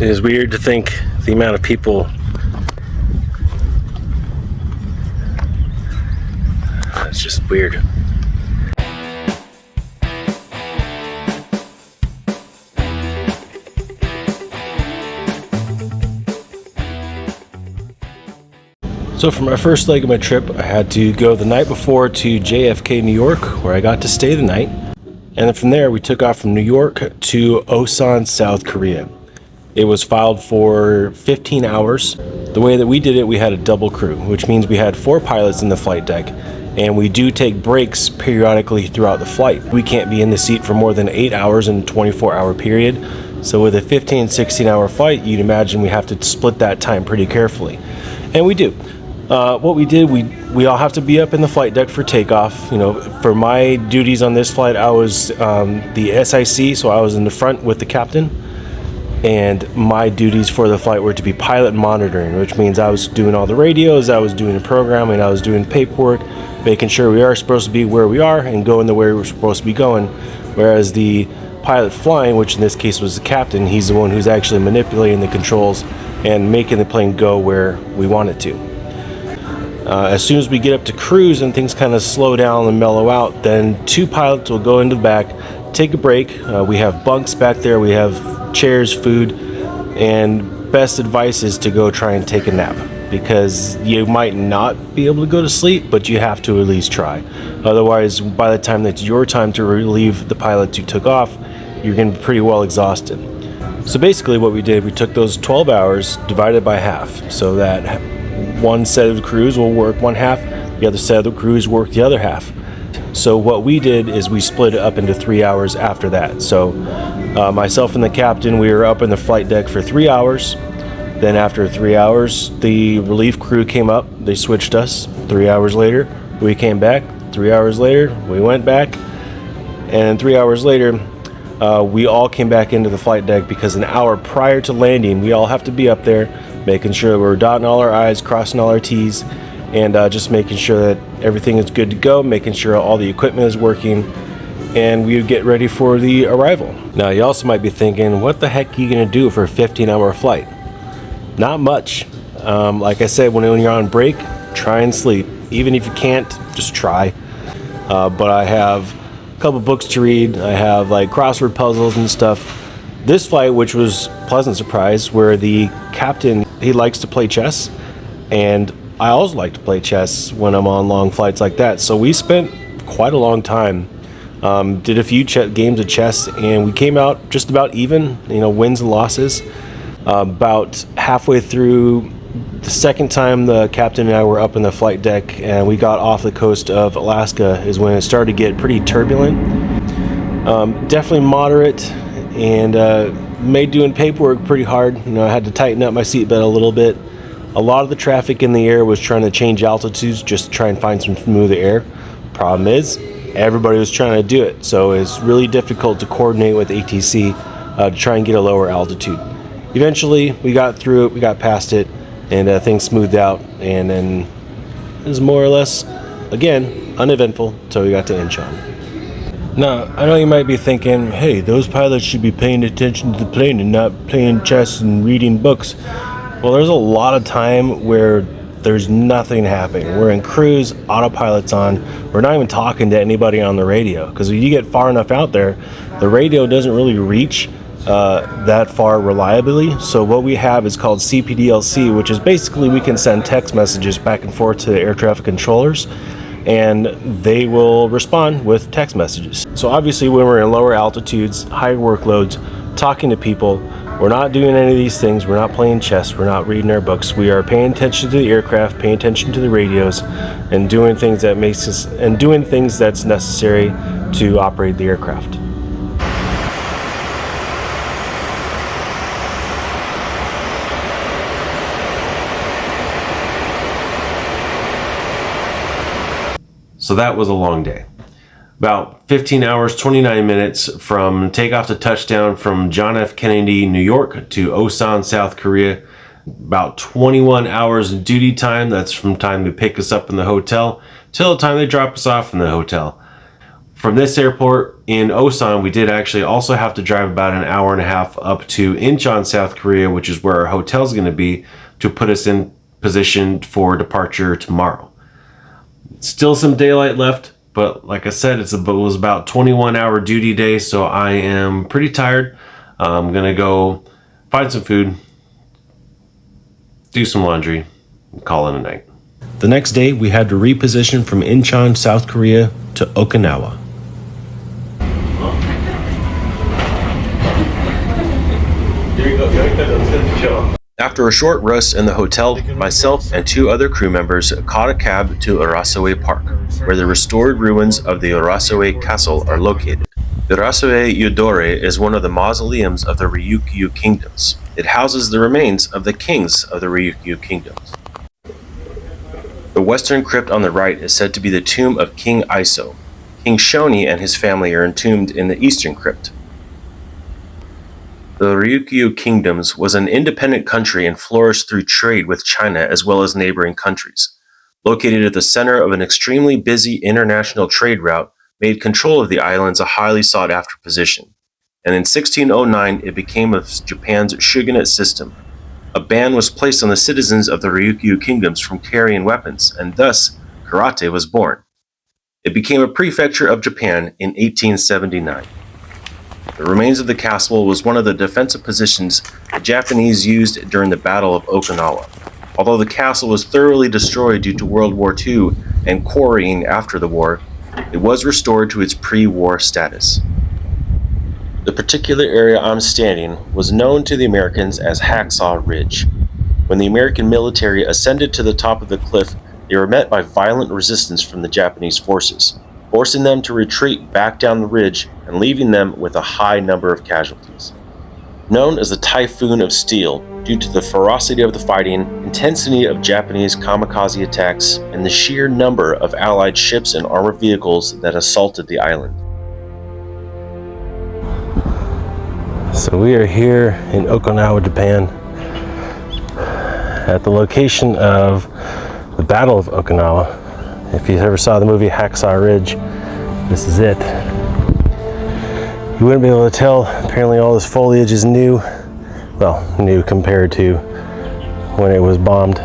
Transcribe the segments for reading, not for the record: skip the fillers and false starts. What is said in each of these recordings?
It is weird to think the amount of people it's just weird. So for my first leg of my trip, I had to go the night before to JFK New York, where I got to stay the night. And then from there, we took off from New York to Osan, South Korea. It was filed for 15 hours. The way that we did it, we had a double crew, which means we had 4 pilots in the flight deck, and we do take breaks periodically throughout the flight. We can't be in the seat for more than 8 hours in a 24-hour period. So with a 15, 16-hour flight, you'd imagine we have to split that time pretty carefully. And we do. What we did, we all have to be up in the flight deck for takeoff. You know, for my duties on this flight, I was the SIC, so I was in the front with the captain. And my duties for the flight were to be pilot monitoring, which means I was doing all the radios, I was doing the programming, I was doing paperwork, making sure we are supposed to be where we are and going the way we're supposed to be going. Whereas the pilot flying, which in this case was the captain, he's the one who's actually manipulating the controls and making the plane go where we want it to. As soon as we get up to cruise and things kind of slow down and mellow out, then 2 pilots will go into the back, take a break. We have bunks back there, we have chairs, food, and best advice is to go try and take a nap, because you might not be able to go to sleep, but you have to at least try. Otherwise, by the time that's your time to relieve the pilots who took off, you're going to be pretty well exhausted. So basically what we did, we took those 12 hours, divided by half, so that one set of the crews will work one half, the other set of the crews work the other half. So what we did is we split it up into 3 hours after that. So myself and the captain, we were up in the flight deck for 3 hours. Then after 3 hours, the relief crew came up, they switched us. 3 hours later, we came back. 3 hours later, we went back. And 3 hours later, we all came back into the flight deck, because an hour prior to landing, we all have to be up there, making sure we're dotting all our I's, crossing all our T's, and just making sure that everything is good to go, making sure all the equipment is working, and we would get ready for the arrival. Now, you also might be thinking, what the heck are you going to do for a 15-hour flight? Not much. Like I said, when you're on break, try and sleep. Even if you can't, just try. But I have a couple books to read. I have like crossword puzzles and stuff. This flight, which was a pleasant surprise, where the captain, he likes to play chess, and I also like to play chess when I'm on long flights like that. So we spent quite a long time, did a few games of chess, and we came out just about even, wins and losses. About halfway through the second time the captain and I were up in the flight deck and we got off the coast of Alaska is when it started to get pretty turbulent. Definitely moderate, and made doing paperwork pretty hard. I had to tighten up my seatbelt a little bit. A lot of the traffic in the air was trying to change altitudes just to try and find some smoother air. Problem is, everybody was trying to do it, so it's really difficult to coordinate with ATC to try and get a lower altitude. Eventually, we got through it, we got past it, and things smoothed out, and then it was more or less, again, uneventful until we got to Incheon. Now, I know you might be thinking, hey, those pilots should be paying attention to the plane and not playing chess and reading books. Well, there's a lot of time where there's nothing happening. We're in cruise, autopilot's on. We're not even talking to anybody on the radio, because when you get far enough out there, the radio doesn't really reach that far reliably. So what we have is called CPDLC, which is basically we can send text messages back and forth to the air traffic controllers, and they will respond with text messages. So obviously when we're in lower altitudes, higher workloads, talking to people, we're not doing any of these things. We're not playing chess. We're not reading our books. We are paying attention to the aircraft, paying attention to the radios, and doing things that's necessary to operate the aircraft. So that was a long day. About 15 hours, 29 minutes from takeoff to touchdown from John F. Kennedy, New York to Osan, South Korea. About 21 hours of duty time. That's from time to pick us up in the hotel till the time they drop us off in the hotel. From this airport in Osan, we did actually also have to drive about an hour and a half up to Incheon, South Korea, which is where our hotel is going to be, to put us in position for departure tomorrow. Still some daylight left, but like I said, it was about 21-hour duty day, so I am pretty tired. I'm going to go find some food, do some laundry, and call it a night. The next day, we had to reposition from Incheon, South Korea to Okinawa. After a short rest in the hotel, myself and 2 other crew members caught a cab to Urasoe Park, where the restored ruins of the Urasoe Castle are located. Urasoe Yudore is one of the mausoleums of the Ryukyu kingdoms. It houses the remains of the kings of the Ryukyu kingdoms. The western crypt on the right is said to be the tomb of King Iso. King Shoni and his family are entombed in the eastern crypt. The Ryukyu kingdoms was an independent country and flourished through trade with China as well as neighboring countries. Located at the center of an extremely busy international trade route, made control of the islands a highly sought-after position. And in 1609, it became of Japan's shogunate system. A ban was placed on the citizens of the Ryukyu kingdoms from carrying weapons, and thus, karate was born. It became a prefecture of Japan in 1879. The remains of the castle was one of the defensive positions the Japanese used during the Battle of Okinawa. Although the castle was thoroughly destroyed due to World War II and quarrying after the war, it was restored to its pre-war status. The particular area I'm standing was known to the Americans as Hacksaw Ridge. When the American military ascended to the top of the cliff, they were met by violent resistance from the Japanese forces, forcing them to retreat back down the ridge and leaving them with a high number of casualties. Known as the Typhoon of Steel due to the ferocity of the fighting, intensity of Japanese kamikaze attacks, and the sheer number of Allied ships and armored vehicles that assaulted the island. So we are here in Okinawa, Japan, at the location of the Battle of Okinawa. If you ever saw the movie Hacksaw Ridge, this is it. You wouldn't be able to tell, apparently all this foliage is new. Well, new compared to when it was bombed.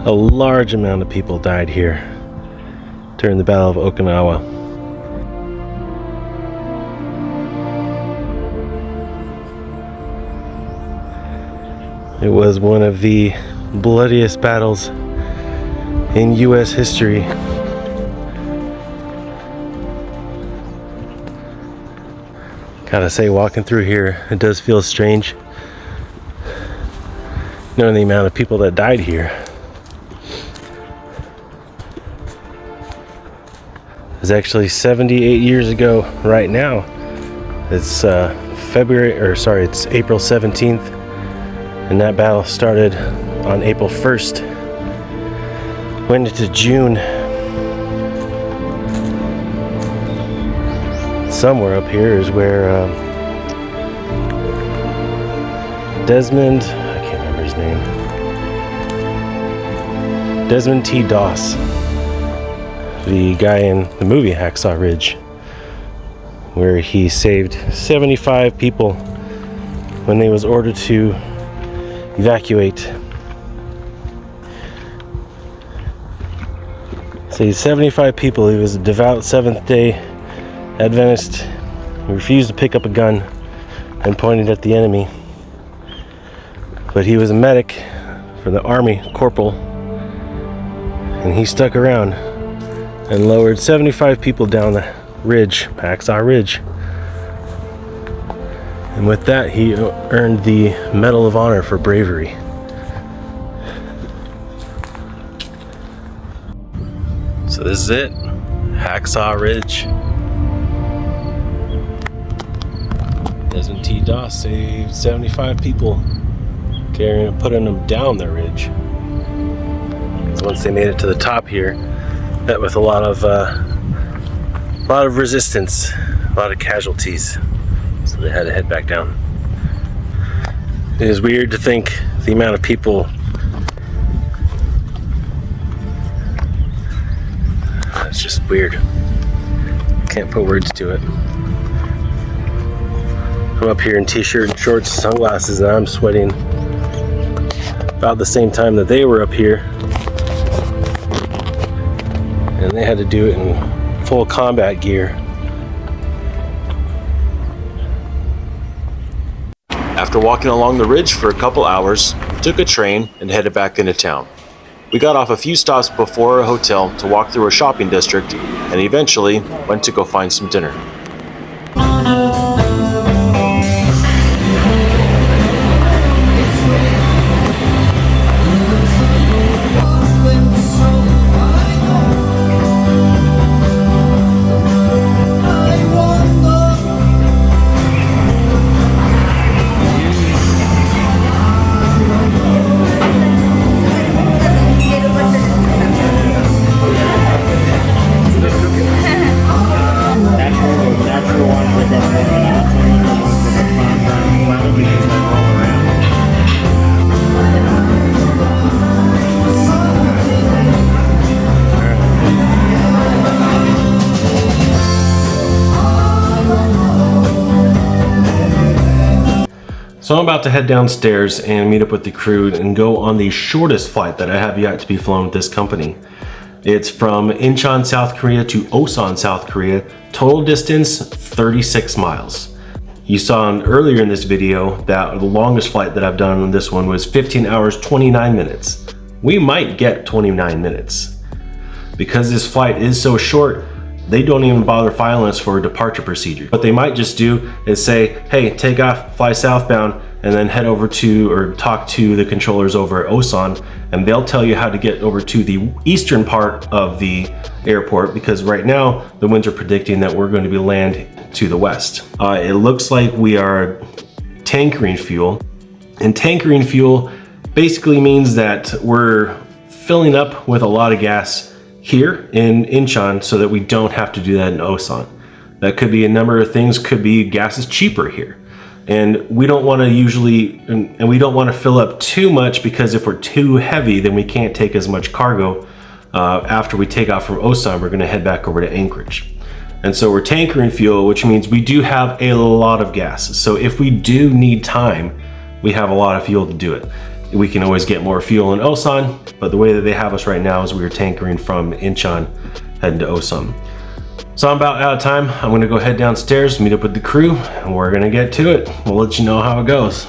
A large amount of people died here during the Battle of Okinawa. It was one of the bloodiest battles in U.S. history. Gotta say, walking through here, it does feel strange knowing the amount of people that died here. It was actually 78 years ago right now. It's it's April 17th. And that battle started on April 1st, went into June. Somewhere up here is where Desmond, I can't remember his name, Desmond T Doss, the guy in the movie Hacksaw Ridge, where he saved 75 people when they was ordered to evacuate. So he's 75 people. He was a devout Seventh-day Adventist. He refused to pick up a gun and pointed at the enemy. But he was a medic for the Army, corporal, and he stuck around and lowered 75 people down the ridge, Hacksaw Ridge. And with that, he earned the Medal of Honor for bravery. So this is it, Hacksaw Ridge. Desmond T Doss saved 75 people, putting them down the ridge. So once they made it to the top here, met with a lot of resistance, a lot of casualties. So they had to head back down. It is weird to think the amount of people It's just weird. Can't put words to it. I'm up here in t-shirt and shorts, sunglasses, and I'm sweating about the same time that they were up here. And they had to do it in full combat gear. After walking along the ridge for a couple hours, took a train and headed back into town. We got off a few stops before a hotel to walk through a shopping district and eventually went to go find some dinner. So I'm about to head downstairs and meet up with the crew and go on the shortest flight that I have yet to be flown with this company. It's from Incheon, South Korea to Osan, South Korea. Total distance, 36 miles. You saw earlier in this video that the longest flight that I've done on this one was 15 hours, 29 minutes. We might get 29 minutes. Because this flight is so short, they don't even bother filing us for a departure procedure. What they might just do is say, hey, take off, fly southbound, and then head over to or talk to the controllers over at Osan, and they'll tell you how to get over to the eastern part of the airport, because right now the winds are predicting that we're going to be land to the west. It looks like we are tankering fuel, and tankering fuel basically means that we're filling up with a lot of gas here in Incheon so that we don't have to do that in Osan. That could be a number of things. Could be gas is cheaper here. And we don't want to and we don't want to fill up too much, because if we're too heavy, then we can't take as much cargo. After we take off from Osan, we're going to head back over to Anchorage. And so we're tankering fuel, which means we do have a lot of gas. So if we do need time, we have a lot of fuel to do it. We can always get more fuel in Osan, but the way that they have us right now is we are tankering from Incheon heading to Osan. So I'm about out of time. I'm gonna go head downstairs, meet up with the crew, and we're gonna get to it. We'll let you know how it goes.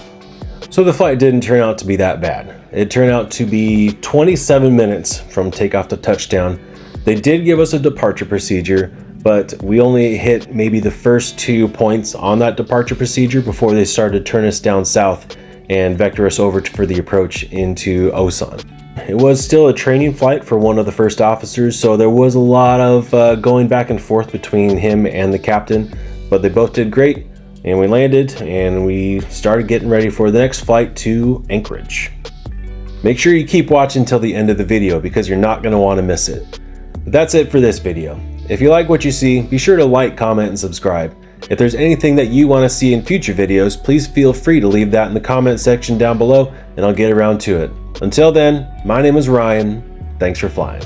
So the flight didn't turn out to be that bad. It turned out to be 27 minutes from takeoff to touchdown. They did give us a departure procedure, but we only hit maybe the first 2 points on that departure procedure before they started to turn us down south and vector us over for the approach into Osan. It was still a training flight for one of the first officers, so there was a lot of going back and forth between him and the captain, but they both did great, and we landed and we started getting ready for the next flight to Anchorage. Make sure you keep watching till the end of the video, because you're not going to want to miss it. But that's it for this video. If you like what you see, be sure to like, comment, and subscribe. If there's anything that you want to see in future videos, please feel free to leave that in the comment section down below, and I'll get around to it. Until then, my name is Ryan. Thanks for flying.